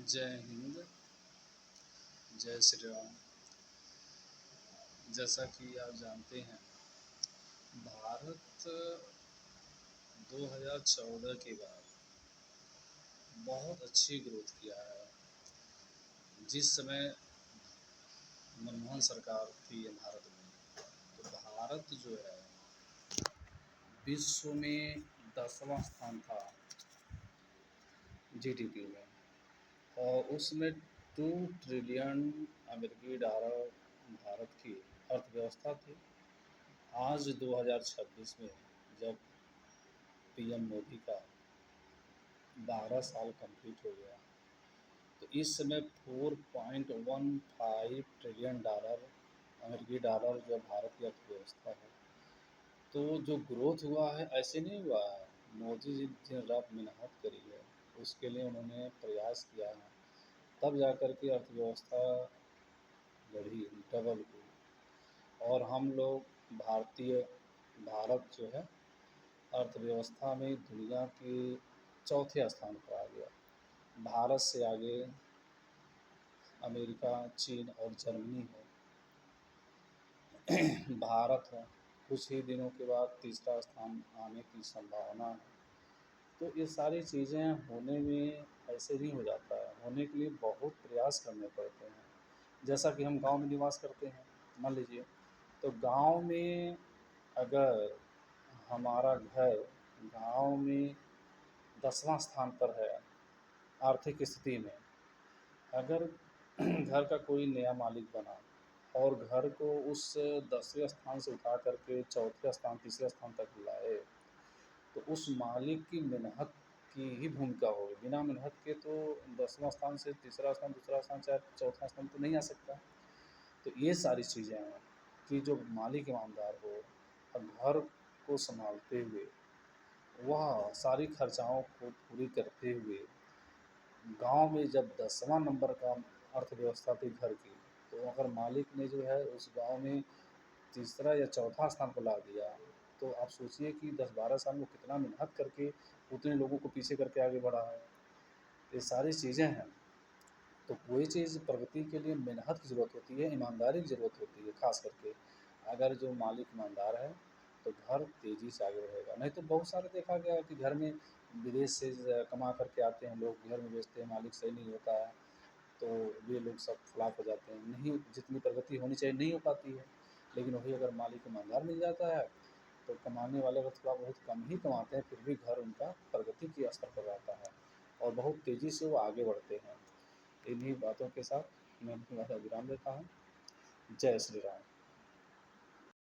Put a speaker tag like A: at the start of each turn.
A: जय हिंद। जय श्री राम। जैसा कि आप जानते हैं, भारत 2014 के बाद बहुत अच्छी ग्रोथ किया है। जिस समय मनमोहन सरकार थी भारत में, तो भारत जो है विश्व में 10वां स्थान था जीडीपी में, और उसमें 2 ट्रिलियन अमेरिकी डॉलर भारत की अर्थव्यवस्था थी। आज 2026 में जब पीएम मोदी का 12 साल कंप्लीट हो गया, तो इस समय 4.15 ट्रिलियन डॉलर अमेरिकी डॉलर जो भारत की अर्थव्यवस्था है, तो जो ग्रोथ हुआ है ऐसे नहीं हुआ है। मोदी जी दिन रात मेहनत करी है, उसके लिए उन्होंने प्रयास किया है, तब जाकर के अर्थव्यवस्था बढ़ी, डबल हुई। और हम लोग भारत जो है अर्थव्यवस्था में दुनिया के चौथे स्थान पर आ गया। भारत से आगे अमेरिका, चीन और जर्मनी है। भारत है कुछ ही दिनों के बाद तीसरा स्थान आने की संभावना है। तो ये सारी चीज़ें होने में ऐसे नहीं हो जाता है, होने के लिए बहुत प्रयास करने पड़ते हैं। जैसा कि हम गांव में निवास करते हैं, मान लीजिए, तो गांव में अगर हमारा घर गांव में 10वां स्थान पर है आर्थिक स्थिति में, अगर घर का कोई नया मालिक बना और घर को उस 10वें स्थान से उठा करके चौथे स्थान, तीसरे स्थान तक लाए, तो उस मालिक की मेहनत की ही भूमिका होगी। बिना मेहनत के तो 10वां स्थान से तीसरा स्थान, दूसरा स्थान, चाहे चौथा स्थान तो नहीं आ सकता। तो ये सारी चीज़ें हैं कि जो मालिक ईमानदार हो और घर को संभालते हुए वह सारी खर्चाओं को पूरी करते हुए गांव में जब 10वां नंबर का अर्थव्यवस्था थी घर की, तो अगर मालिक ने जो है उस गांव में तीसरा या चौथा स्थान पर ला दिया, तो आप सोचिए कि 10-12 साल में कितना मेहनत करके उतने लोगों को पीछे करके आगे बढ़ा है। ये सारी चीज़ें हैं। तो कोई चीज़ प्रगति के लिए मेहनत की ज़रूरत होती है, ईमानदारी की ज़रूरत होती है। ख़ास करके अगर जो मालिक ईमानदार है तो घर तेज़ी से आगे बढ़ेगा। नहीं तो बहुत सारे देखा गया है कि घर में विदेश से कमा करके आते हैं लोग, घर में बेचते हैं, मालिक सही नहीं होता है, तो ये लोग सब फ्लॉप हो जाते हैं। नहीं, जितनी प्रगति होनी चाहिए नहीं हो पाती है। लेकिन वही अगर मालिक ईमानदार मिल जाता है, तो कमाने वाले अगर थोड़ा बहुत कम ही कमाते हैं, फिर भी घर उनका प्रगति के स्तर पर रहता है और बहुत तेज़ी से वो आगे बढ़ते हैं। इन्हीं बातों के साथ मैं अपना विराम देता हूँ। जय श्री राम।